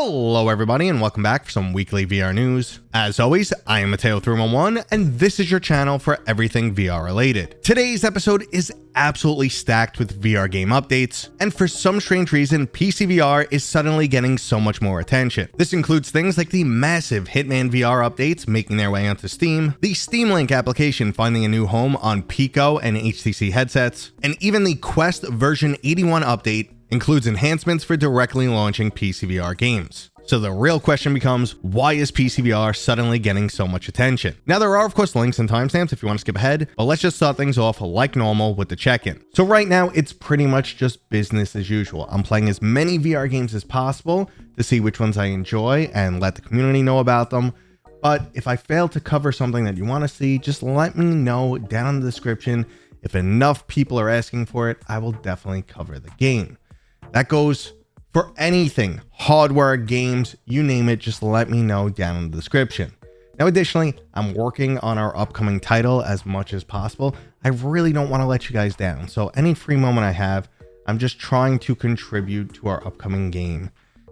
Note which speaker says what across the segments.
Speaker 1: Hello everybody and welcome back for some weekly VR news. As always, I am Mateo311 and this is your channel for everything VR related. Today's episode is absolutely stacked with VR game updates, and for some strange reason, PCVR is suddenly getting so much more attention. This includes things like the massive Hitman VR updates making their way onto Steam, the Steam Link application finding a new home on Pico and HTC headsets, and even the Quest version 81 update includes enhancements for directly launching PCVR games. So the real question becomes, why is PCVR suddenly getting so much attention? Now there are of course links and timestamps if you want to skip ahead, but let's just start things off like normal with the check-in. So right now it's pretty much just business as usual. I'm playing as many VR games as possible to see which ones I enjoy and let the community know about them. But if I fail to cover something that you want to see, just let me know down in the description. If enough people are asking for it, I will definitely cover the game. That goes for anything, hardware, games, you name it, just let me know down in the description. Now, additionally, I'm working on our upcoming title as much as possible. I really don't want to let you guys down. So any free moment I have, I'm just trying to contribute to our upcoming game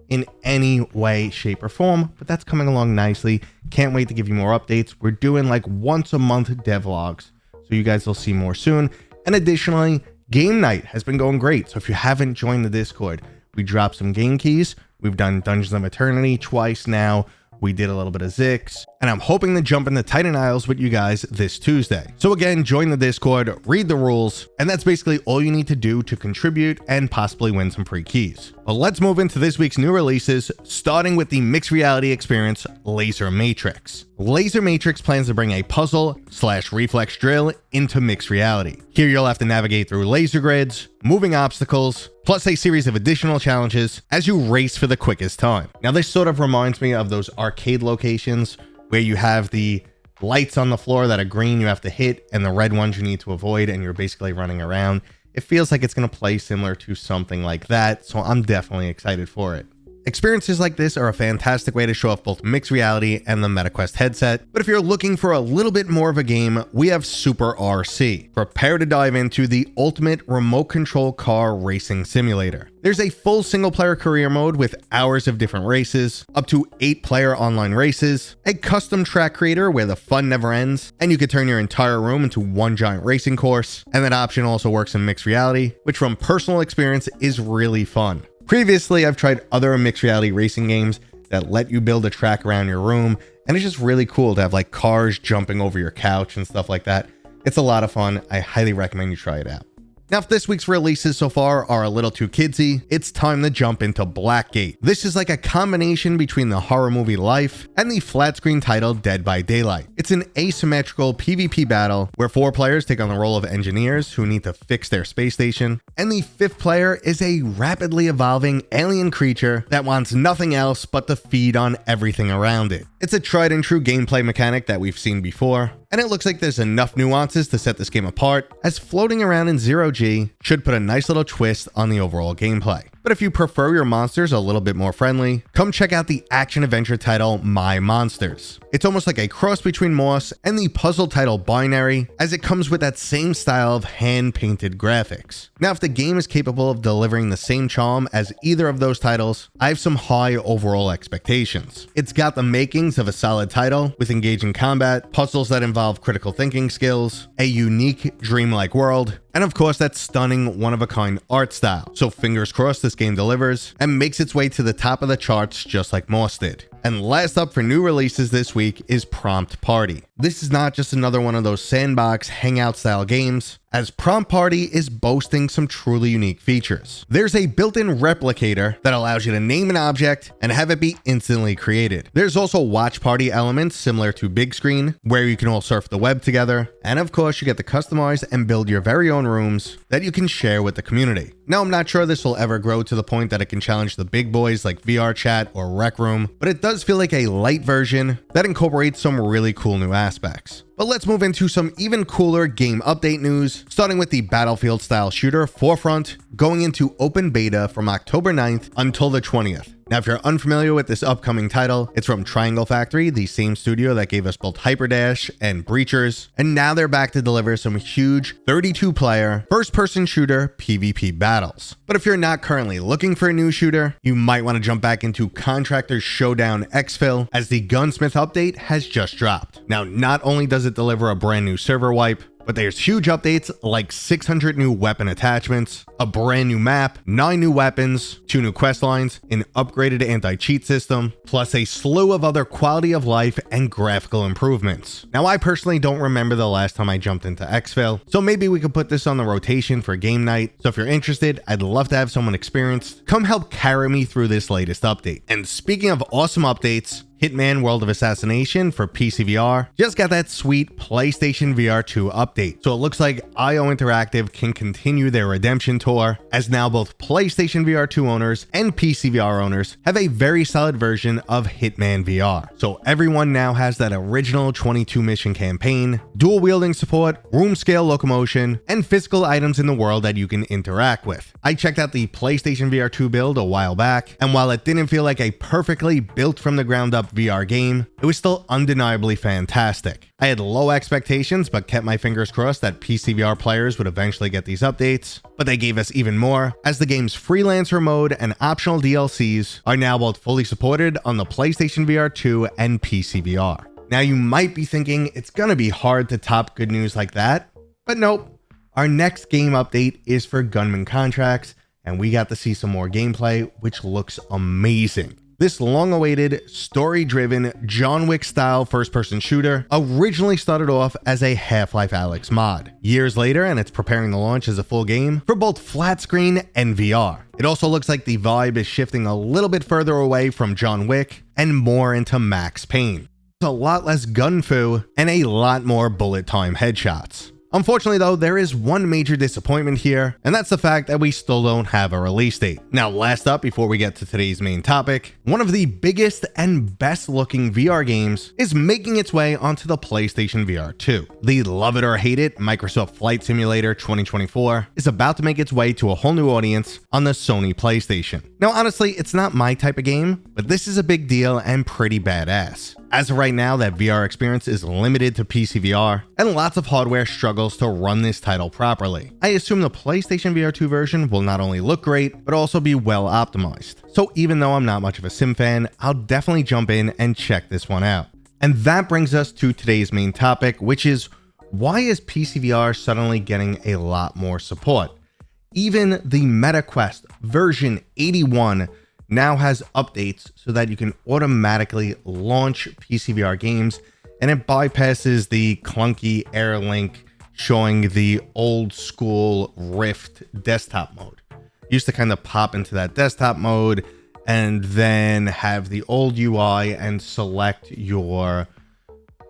Speaker 1: in any way, shape, or form, but that's coming along nicely. Can't wait to give you more updates. We're doing like once a month devlogs, so you guys will see more soon. And additionally, game night has been going great. So if you haven't joined the Discord, we dropped some game keys. We've done Dungeons of Eternity twice now. We did a little bit of Zix, and I'm hoping to jump into Titan Isles with you guys this Tuesday. So again, join the Discord, read the rules, and that's basically all you need to do to contribute and possibly win some free keys. But let's move into this week's new releases, starting with the mixed reality experience, Laser Matrix. Laser Matrix plans to bring a puzzle/reflex drill into mixed reality. Here you'll have to navigate through laser grids, moving obstacles, plus a series of additional challenges as you race for the quickest time. Now this sort of reminds me of those arcade locations where you have the lights on the floor that are green you have to hit and the red ones you need to avoid, and you're basically running around. It feels like it's going to play similar to something like that, so I'm definitely excited for it. Experiences like this are a fantastic way to show off both mixed reality and the Meta Quest headset, but if you're looking for a little bit more of a game, we have Super RC. Prepare to dive into the ultimate remote control car racing simulator. There's a full single player career mode with hours of different races, up to 8-player online races, a custom track creator where the fun never ends, and you could turn your entire room into one giant racing course, and that option also works in mixed reality, which from personal experience is really fun. Previously, I've tried other mixed reality racing games that let you build a track around your room, and it's just really cool to have like cars jumping over your couch and stuff like that. It's a lot of fun. I highly recommend you try it out. Now, if this week's releases so far are a little too kidsy, it's time to jump into Blackgate. This is like a combination between the horror movie Life and the flat screen title Dead by Daylight. It's an asymmetrical PvP battle where 4 players take on the role of engineers who need to fix their space station, and the 5th player is a rapidly evolving alien creature that wants nothing else but to feed on everything around it. It's a tried and true gameplay mechanic that we've seen before, and it looks like there's enough nuances to set this game apart, as floating around in 0G should put a nice little twist on the overall gameplay. But if you prefer your monsters a little bit more friendly, come check out the action-adventure title My Monsters. It's almost like a cross between Moss and the puzzle title Binary, as it comes with that same style of hand-painted graphics. Now, if the game is capable of delivering the same charm as either of those titles, I have some high overall expectations. It's got the makings of a solid title, with engaging combat, puzzles that involve critical thinking skills, a unique, dreamlike world, and of course that stunning one-of-a-kind art style. So fingers crossed this game delivers and makes its way to the top of the charts just like Moss did. And last up for new releases this week is Prompt Party. This is not just another one of those sandbox hangout style games, as Prompt Party is boasting some truly unique features. There's a built-in replicator that allows you to name an object and have it be instantly created. There's also watch party elements similar to Big Screen, where you can all surf the web together, and of course you get to customize and build your very own rooms that you can share with the community. Now, I'm not sure this will ever grow to the point that it can challenge the big boys like VR Chat or Rec Room, but it does feel like a light version that incorporates some really cool new aspects. But let's move into some even cooler game update news, starting with the Battlefield style shooter Forefront, going into open beta from October 9th until the 20th. Now, if you're unfamiliar with this upcoming title, it's from Triangle Factory, the same studio that gave us both Hyperdash and Breachers, and now they're back to deliver some huge 32-player first-person shooter PvP battles. But if you're not currently looking for a new shooter, you might want to jump back into Contractor Showdown ExFil, as the Gunsmith update has just dropped. Now, not only does it deliver a brand new server wipe, but there's huge updates like 600 new weapon attachments, a brand new map, 9 new weapons, 2 new quest lines, an upgraded anti-cheat system, plus a slew of other quality of life and graphical improvements. Now, I personally don't remember the last time I jumped into ExFil, so maybe we could put this on the rotation for game night. So if you're interested, I'd love to have someone experienced come help carry me through this latest update. And speaking of awesome updates, Hitman World of Assassination for PCVR just got that sweet PlayStation VR 2 update. So it looks like IO Interactive can continue their redemption tour, as now both PlayStation VR 2 owners and PCVR owners have a very solid version of Hitman VR. So everyone now has that original 22 mission campaign, dual wielding support, room scale locomotion, and physical items in the world that you can interact with. I checked out the PlayStation VR 2 build a while back, and while it didn't feel like a perfectly built from the ground up VR game, it was still undeniably fantastic. I had low expectations, but kept my fingers crossed that PCVR players would eventually get these updates, but they gave us even more, as the game's freelancer mode and optional DLCs are now both fully supported on the PlayStation VR 2 and PCVR. Now, you might be thinking it's gonna be hard to top good news like that, but nope. Our next game update is for Gunman Contracts, and we got to see some more gameplay, which looks amazing. This long-awaited, story-driven, John Wick-style first-person shooter originally started off as a Half-Life Alyx mod. Years later, and it's preparing to launch as a full game for both flat screen and VR. It also looks like the vibe is shifting a little bit further away from John Wick and more into Max Payne. There's a lot less gun fu and a lot more bullet time headshots. Unfortunately though, there is one major disappointment here, and that's the fact that we still don't have a release date. Now, last up before we get to today's main topic, one of the biggest and best looking VR games is making its way onto the PlayStation VR 2. The love it or hate it Microsoft Flight Simulator 2024 is about to make its way to a whole new audience on the Sony PlayStation. Now, honestly, it's not my type of game, but this is a big deal and pretty badass. As of right now, that VR experience is limited to PCVR, and lots of hardware struggles to run this title properly. I assume the PlayStation VR 2 version will not only look great, but also be well optimized. So even though I'm not much of a sim fan, I'll definitely jump in and check this one out. And that brings us to today's main topic, which is why is PCVR suddenly getting a lot more support? Even the Meta Quest version 81 now has updates so that you can automatically launch PCVR games, and it bypasses the clunky Air Link showing the old school Rift desktop mode. You used to kind of pop into that desktop mode and then have the old UI and select your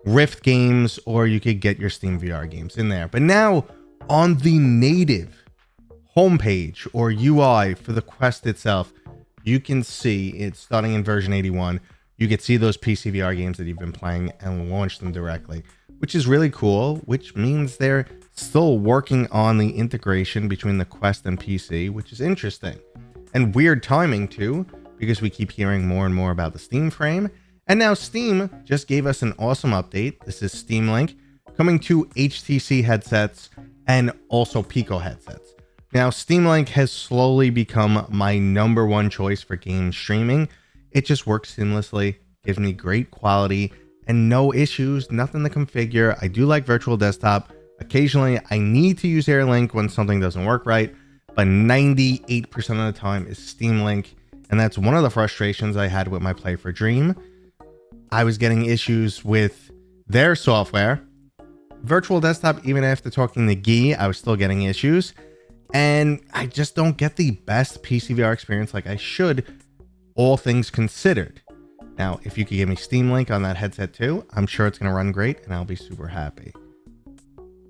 Speaker 1: Rift games, or you could get your SteamVR games in there. But now on the native homepage or UI for the Quest itself, you can see it's starting in version 81. You can see those PCVR games that you've been playing and launch them directly, which is really cool, which means they're still working on the integration between the Quest and PC, which is interesting. And weird timing too, because we keep hearing more and more about the Steam frame. And now Steam just gave us an awesome update. This is Steam Link coming to HTC headsets and also Pico headsets. Now, Steam Link has slowly become my #1 choice for game streaming. It just works seamlessly, gives me great quality, and no issues, nothing to configure. I do like virtual desktop. Occasionally, I need to use Air Link when something doesn't work right, but 98% of the time is Steam Link, and that's one of the frustrations I had with my Play for Dream. I was getting issues with their software. Virtual desktop, even after talking to Guy, I was still getting issues. And I just don't get the best PCVR experience like I should, all things considered. Now, if you could give me Steam Link on that headset too, I'm sure it's going to run great and I'll be super happy.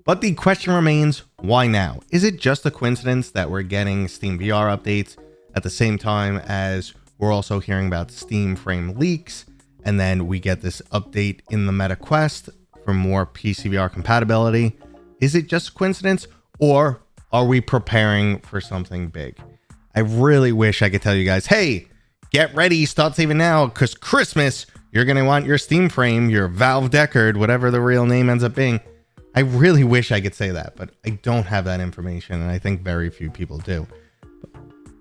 Speaker 1: But the question remains, why now? Is it just a coincidence that we're getting SteamVR updates at the same time as we're also hearing about Steam frame leaks, and then we get this update in the Meta Quest for more PCVR compatibility? Is it just a coincidence, or are we preparing for something big? I really wish I could tell you guys, hey, get ready, start saving now, because Christmas, you're going to want your Steam frame, your Valve Deckard, whatever the real name ends up being. I really wish I could say that, but I don't have that information, and I think very few people do.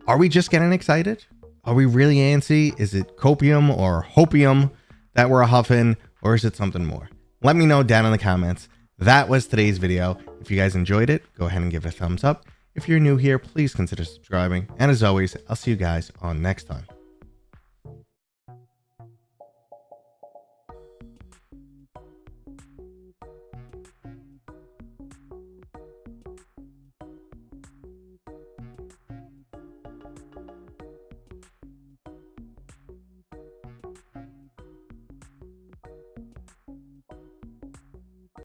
Speaker 1: Are we just getting excited? Are we really antsy? Is it copium or hopium that we're huffing, or is it something more? Let me know down in the comments. That was today's video. If you guys enjoyed it, go ahead and give it a thumbs up. If you're new here, please consider subscribing. And as always, I'll see you guys on next time.